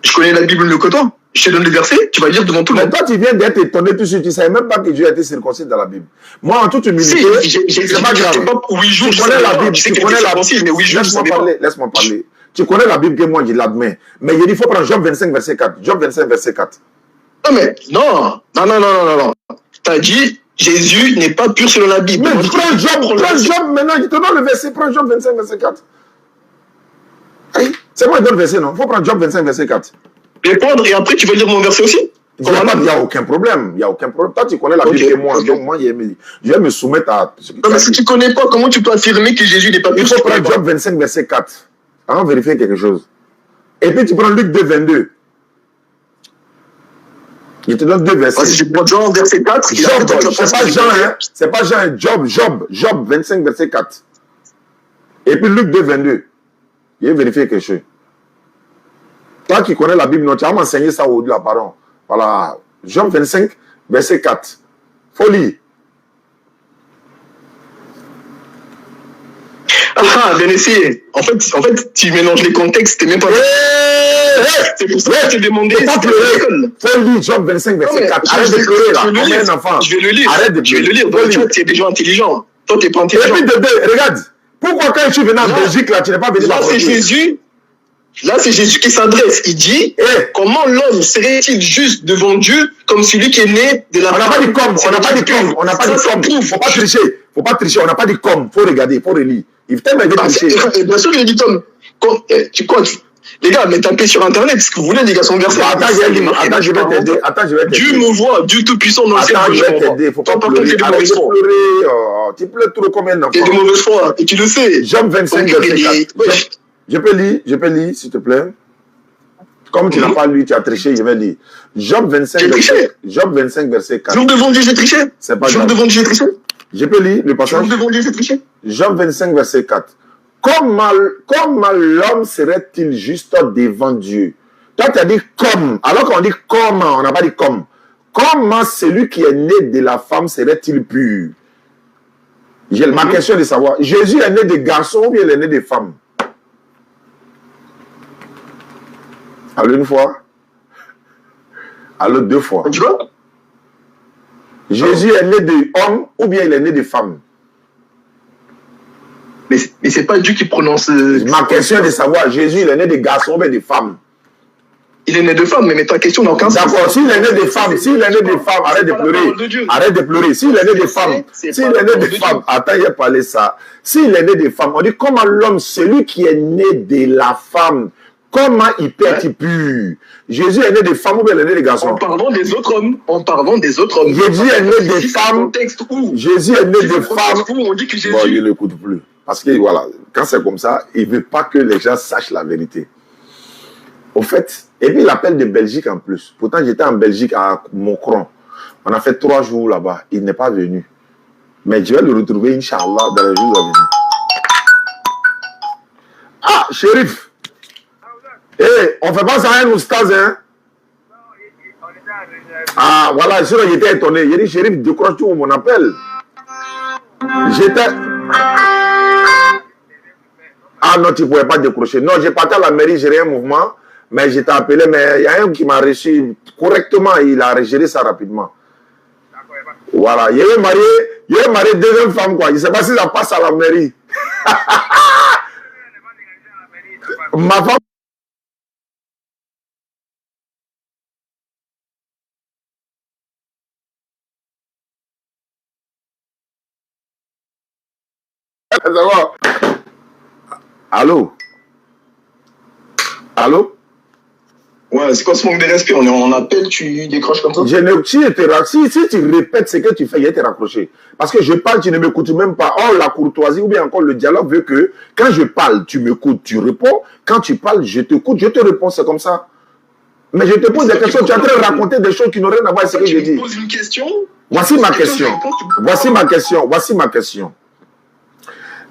Je connais la Bible mieux que toi. Je te donne le verset, tu vas lire devant tout le monde. Toi, tu viens d'être étonné tout de suite. Tu ne savais même pas que Dieu a été circoncis dans la Bible. Moi, en toute humilité, c'est pas grave. Tu connais la Bible. Tu connais la Bible. Mais oui, laisse-moi parler. Laisse-moi parler. Tu connais la Bible que moi, je l'admets. Mais il dit, il faut prendre Job 25, verset 4. Job 25, verset 4. Non, mais non. Tu as dit, Jésus n'est pas pur selon la Bible. Mais prends Job maintenant. Je te donne le verset. Prends Job 25, verset 4. C'est moi qui donne le verset, non? Il faut prendre Job 25, verset 4. Répondre et après tu vas lire mon verset aussi. Il n'y a aucun problème. Il n'y a aucun problème. Toi, tu connais la Bible que moi. Donc, moi, je vais me soumettre à ce que tu as dit. Mais si tu ne connais pas, comment tu peux affirmer que Jésus n'est pas pur? Il faut prendre Job 25, verset 4. On va vérifier quelque chose. Et puis, tu prends Luc 2, 22. Il te donne 2 versets. Si je prends Jean, verset 4. C'est pas Jean, hein. C'est pas Jean, Job 25, verset 4. Et puis, Luc 2, 22. Il va vérifier quelque chose. Toi qui connais la Bible, non, tu vas m'enseigner ça au-delà, pardon. Voilà. Jean 25, verset 4. Faut lire. Ah, bien essayé. En fait, tu mélanges les contextes, t'es même pas... C'est pour ça que je t'ai demandé... Faut lire Jean 25, verset 4. Arrête de pleurer, là. On est un enfant. Je vais le lire. Arrête de pleurer. Je vais le lire. Donc, tu es des gens intelligents. Toi, t'es pas intelligent. Et puis, regarde. Pourquoi quand je suis venu en Belgique, là, tu n'es pas venu là, c'est Jésus. Là, c'est Jésus qui s'adresse. Il dit, comment l'homme serait-il juste devant Dieu comme celui qui est né de la... On n'a pas dit comme. On n'a pas dit comme. On n'a pas dit comme. Faut pas tricher. Faut pas tricher. On n'a pas dit comme. Faut regarder. Faut relire. Il tellement aidé tricher. Bien sûr qu'il a dit comme. Les gars, mais tapez sur Internet ce que vous voulez, les gars, son verset. Attends, je vais t'aider. Attends, je vais t'aider. Dieu me voit, Dieu tout-puissant dans le ciel. Attends, je vais t'aider. Faut pas pleurer. Arrête de pleurer. Tu pleures trop combien d'enfants? Il y a de mauvaise foi, et tu le sais. Job 25, verset 4. Je peux lire, s'il te plaît. Comme tu n'as pas lu, tu as triché, je vais lire. Job 25, verset 4. Jour devant Dieu, j'ai triché. C'est pas Jour devant Dieu, j'ai triché. Je peux lire le passage. Jour devant Dieu, j'ai triché. Job 25, verset 4. Comment l'homme serait-il juste devant Dieu? Toi, tu as dit comme. Alors qu'on dit comment, on n'a pas dit comme. Comment celui qui est né de la femme serait-il pur? Ma question est de savoir, Jésus est né de garçon ou bien il est né de femme? Alors une fois. Alors 2 fois. Tu vois? Jésus est né d'homme ou bien il est né de femme? Mais c'est pas Dieu qui prononce... Ma question est de savoir, Jésus il est né de garçon ou bien de femme? Il est né de femme, mais ta question n'a aucun sens. D'accord, s'il est né de femme, arrête de pleurer. Arrête de pleurer. S'il est né de femme, attends, il a parlé ça. S'il est né de femme, on dit comment l'homme, celui qui est né de la femme, comment il peut être pur? Jésus est né de femme ou bien il est né de garçon? En parlant des autres hommes. Jésus est né de femme. Jésus est né de femme. On dit que Jésus... Bon, il ne l'écoute plus. Parce que voilà, quand c'est comme ça, il ne veut pas que les gens sachent la vérité. Au fait, et puis il appelle de Belgique en plus. Pourtant, j'étais en Belgique à Mocron. On a fait 3 jours là-bas. Il n'est pas venu. Mais je vais le retrouver, Inch'Allah, dans les jours à venir. Ah, shérif. On fait pas ça à un oustaz, hein? Ah, voilà, sinon j'étais étonné. J'ai dit, shérif, décroche tout mon appel. J'étais... Ah non, tu ne pouvais pas décrocher. Non, j'ai parti à la mairie, j'ai un mouvement. Mais je t'ai appelé, mais il y a un qui m'a reçu correctement, il a géré ça rapidement. Voilà, il est marié deuxième femme, quoi. Je ne sais pas si ça passe à la mairie. Ma femme. Ça va? Allô? Allô? Ouais, c'est quoi ce manque de respect? On est en appel, tu décroches comme ça? Si tu répètes ce que tu fais, il va te raccrocher. Parce que je parle, tu ne m'écoutes même pas. Or, la courtoisie ou bien encore le dialogue veut que quand je parle, tu m'écoutes, tu réponds. Quand tu parles, je t'écoute, je te réponds, c'est comme ça. Mais je te pose des questions, tu es en train de raconter des choses qui n'ont rien à voir avec ce que je dis. Tu me poses une question? Voici ma question. Voici ma question.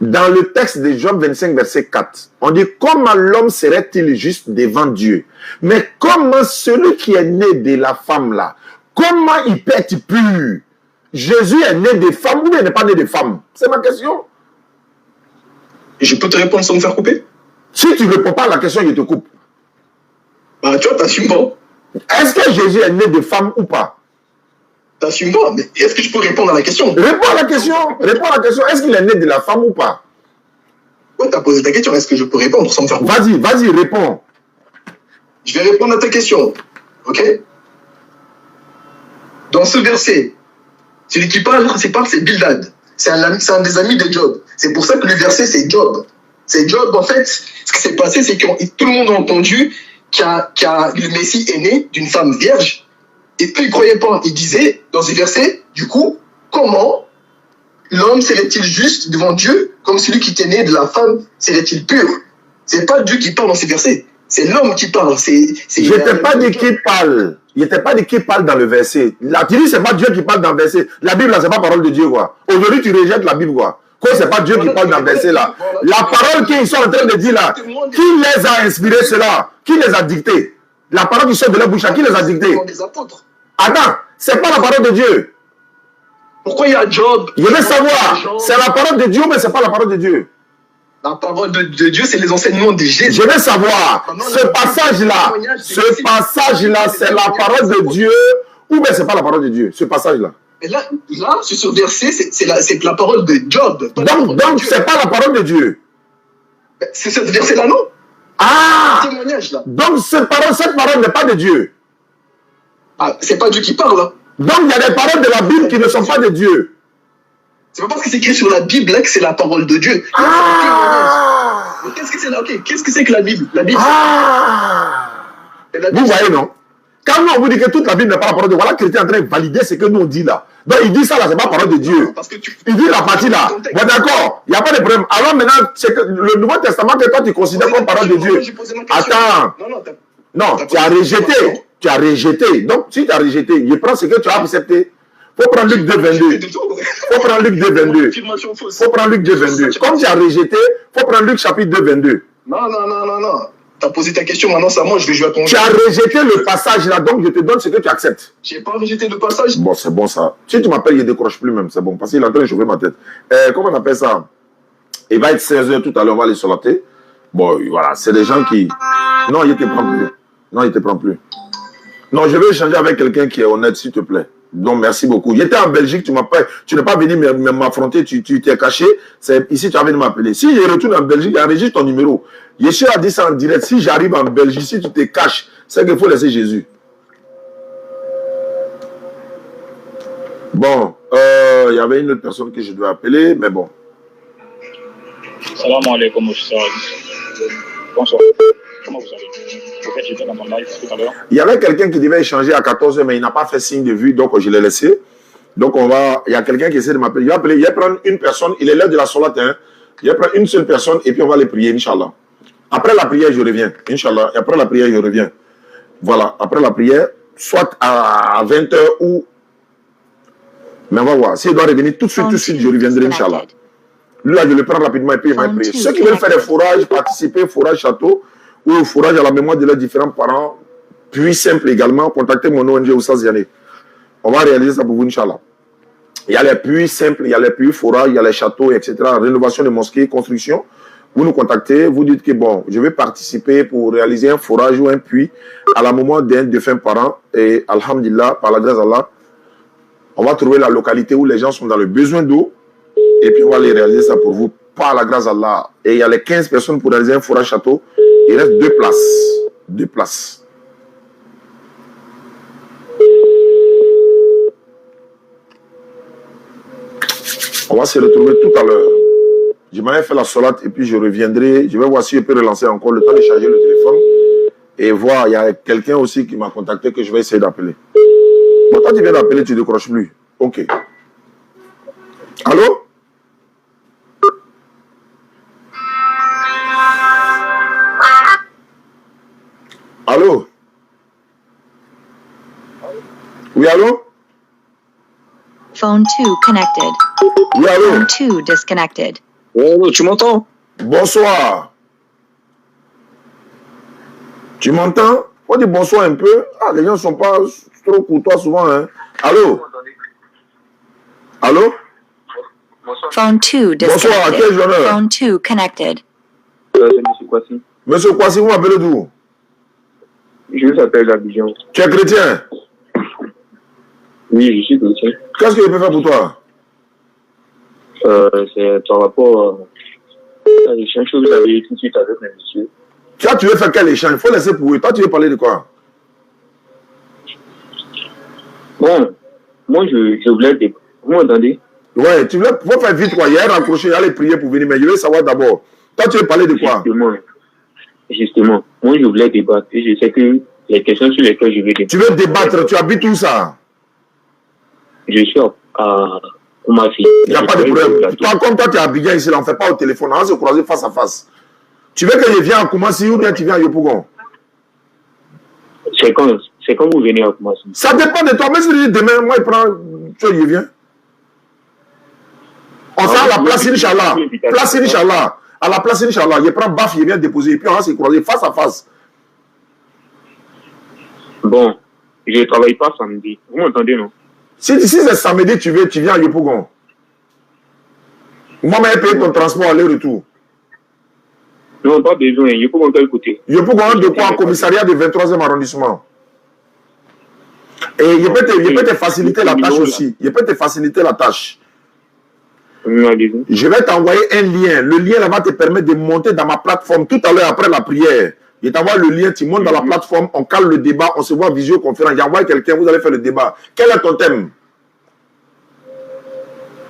Dans le texte de Job 25, verset 4, on dit « Comment l'homme serait-il juste devant Dieu ?» Mais comment celui qui est né de la femme là, comment il peut être pur? Jésus est né de femme ou bien il n'est pas né de femme? C'est ma question. Je peux te répondre sans me faire couper? Si tu ne réponds pas à la question, je te coupe. Bah, tu vois, t'assumes pas. Est-ce que Jésus est né de femme ou pas? T'assumes pas, mais est-ce que je peux répondre à la question? Réponds à la question. Est-ce qu'il est né de la femme ou pas? Ouais, t'as posé ta question, est-ce que je peux répondre sans me faire couper? Vas-y, réponds. Je vais répondre à ta question, ok? Dans ce verset, celui qui parle, c'est Bildad. C'est un des amis de Job. C'est pour ça que le verset, c'est Job. C'est Job, en fait, ce qui s'est passé, c'est que tout le monde a entendu le Messie est né d'une femme vierge. Et eux, ils ne croyaient pas. Ils disaient, dans ce verset, du coup, comment l'homme serait-il juste devant Dieu, comme celui qui était né de la femme serait-il pur? C'est pas Dieu qui parle dans ces versets. C'est l'homme qui parle. Je t'ai pas dit qui parle. Je t'ai pas dit qui parle dans le verset. Là, tu dis c'est pas Dieu qui parle dans le verset. La Bible, là, c'est pas parole de Dieu, quoi. Aujourd'hui, tu rejettes la Bible, quoi. Quoi, c'est pas Dieu qui parle dans le verset, là. La parole qu'ils sont en train de dire, là, qui les a inspirés, cela? Qui les a dictés? La parole qui sort de leur bouche, qui les a dictés? Attends, c'est pas la parole de Dieu. Pourquoi il y a Job? Je veux savoir, c'est la parole de Dieu, mais c'est pas la parole de Dieu. La parole de Dieu, c'est les enseignements de Jésus. Je veux savoir, ce passage-là, c'est la parole de Dieu ou bien c'est pas la parole de Dieu, ce passage-là? Mais là, sur ce verset, c'est la parole de Job. Donc, c'est pas la parole de Dieu. C'est ce verset-là, non? Ah! Témoignage, là. Donc, cette parole n'est pas de Dieu. Ah, c'est pas Dieu qui parle, là. Donc, il y a des paroles de la Bible qui ne sont pas de Dieu. C'est pas parce que c'est écrit sur la Bible là que c'est la parole de Dieu. Ah! Qu'est-ce que c'est là? Ok, qu'est-ce que c'est que la Bible? La Bible. Ah! Vous voyez, non? Quand nous, on vous dit que toute la Bible n'est pas la parole de Dieu, voilà que chrétien est en train de valider ce que nous on dit là. Donc, il dit ça là, c'est pas la parole de Dieu. Il dit la partie là. Bon, d'accord, il n'y a pas de problème. Alors maintenant, c'est que le Nouveau Testament que toi tu considères comme parole de Dieu. Attends. Non, tu as rejeté. Tu as rejeté. Donc, si tu as rejeté, je prends ce que tu as accepté. Il faut prendre Luc 2,22. Faut prendre Luc 2,22. Faut prendre Luc 2,22. Comme tu as rejeté, faut prendre Luc chapitre 2,22. Non. Tu as posé ta question, maintenant c'est à moi, je vais jouer à ton jeu. Tu as rejeté le passage là, donc je te donne ce que tu acceptes. Je n'ai pas rejeté le passage. Bon, c'est bon ça. Si tu m'appelles, je ne décroche plus même, c'est bon. Parce qu'il est en train de chauffer ma tête. Comment on appelle ça? Il va être 16h tout à l'heure, on va aller sur la télé. Bon, voilà, c'est des gens qui... Non, il ne te prend plus. Non, il ne te prend plus. Non, je vais échanger avec quelqu'un qui est honnête, s'il te plaît. Donc, merci beaucoup. J'étais en Belgique, tu n'es pas venu m'affronter, tu t'es caché. Ici, tu as venu m'appeler. Si je retourne en Belgique, enregistre ton numéro. Yeshua a dit ça en direct. Si j'arrive en Belgique, si tu te caches, c'est qu'il faut laisser Jésus. Bon, il y avait une autre personne que je dois appeler, mais bon. Salam alaikum, bonsoir. Comment vous allez? En fait, j'étais dans mon live tout à l'heure. Il y avait quelqu'un qui devait échanger à 14h, mais il n'a pas fait signe de vue, donc je l'ai laissé. Donc il y a quelqu'un qui essaie de m'appeler. Il va prendre une personne, il est l'heure de la solat, hein. Il va prendre une seule personne et puis on va les prier, Inch'Allah. Après la prière, je reviens, Inch'Allah. Et après la prière, je reviens. Voilà, après la prière, soit à 20h ou... Mais on va voir. S'il doit revenir tout de suite, je reviendrai, Inch'Allah. Lui, là, je le prends rapidement et puis il va prier. Ceux qui veulent faire des fourrages, participer, fourrage château, ou fourrage à la mémoire de leurs différents parents, puis simple également, contactez mon ONG Oussa Ziané. On va réaliser ça pour vous, Inch'Allah. Il y a les puits simples, il y a les puits fourrage, il y a les châteaux, etc. Rénovation de mosquées, construction. Vous nous contactez, vous dites que bon, je vais participer pour réaliser un forage ou un puits à la moment d'un défunt parent. Et alhamdulillah, par la grâce d'Allah, on va trouver la localité où les gens sont dans le besoin d'eau. Et puis on va aller réaliser ça pour vous, par la grâce d'Allah. Et il y a les 15 personnes pour réaliser un forage château. Il reste 2 places. 2 places. On va se retrouver tout à l'heure. Je m'avais fait la salade et puis je reviendrai. Je vais voir si je peux relancer encore le temps de charger le téléphone. Et voir, il y a quelqu'un aussi qui m'a contacté que je vais essayer d'appeler. Bon, quand tu viens d'appeler, tu ne décroches plus. Ok. Allô? Allô? Oui, allô? Phone 2 connected. Oui, allô? Phone 2 disconnected. Oh, tu m'entends? Bonsoir. Tu m'entends? On dit bonsoir un peu. Ah, les gens ne sont pas trop courtois souvent. Hein. Allô? Allô? Phone 2 Bonsoir, à quel disconnected. honneur? Phone 2 connected. C'est M. Kwasi. Monsieur Kwasi, vous m'appelez d'où? Je vous appelle Abidjan. Tu es chrétien? Oui, je suis chrétien. Qu'est-ce que je peux faire pour toi? C'est par rapport à l'échange que vous avez eu tout de suite avec mes messieurs. Toi, tu veux faire quel échange? Il faut laisser pour eux. Toi, tu veux parler de quoi? Bon, moi je voulais des... Vous m'entendez? Ouais, tu veux faut faire vite quoi. Il y a un raccroché, il y a les prières pour venir, mais je veux savoir d'abord. Toi, tu veux parler de quoi? Justement, moi je voulais débattre et je sais que les questions sur lesquelles je vais débattre. Tu veux débattre, tu habites où ça? Je suis à ma fille. Il n'y a pas de problème. Toi, comme toi, tu es à Abidjan ici, là, on ne fait pas au téléphone, on va se croiser face à face. Tu veux que je vienne à Koumassi ou bien tu viens à Yopougon? C'est quand vous venez à Koumassi? Ça dépend de toi. Mais si demain, moi, je prends, je viens. On fait à la place Inch'Allah. Place Inch'Allah. À la place Inch'Allah. Je prends baf, je viens déposer. Et puis on va se croiser face à face. Bon, je ne travaille pas samedi. Vous m'entendez, non? Si c'est samedi, tu viens à Yopougon. Moi, je paye ton transport aller-retour. Non, pas besoin. Yopougon, quel côté? Yopougon, de quoi? Commissariat du 23e arrondissement. Et je peux te faciliter la tâche aussi. Je peux te faciliter la tâche. Je vais t'envoyer un lien. Le lien là va te permettre de monter dans ma plateforme tout à l'heure après la prière. Je t'envoie le lien, tu montes dans la plateforme, on cale le débat, on se voit visioconférence. J'envoie quelqu'un, vous allez faire le débat. Quel est ton thème?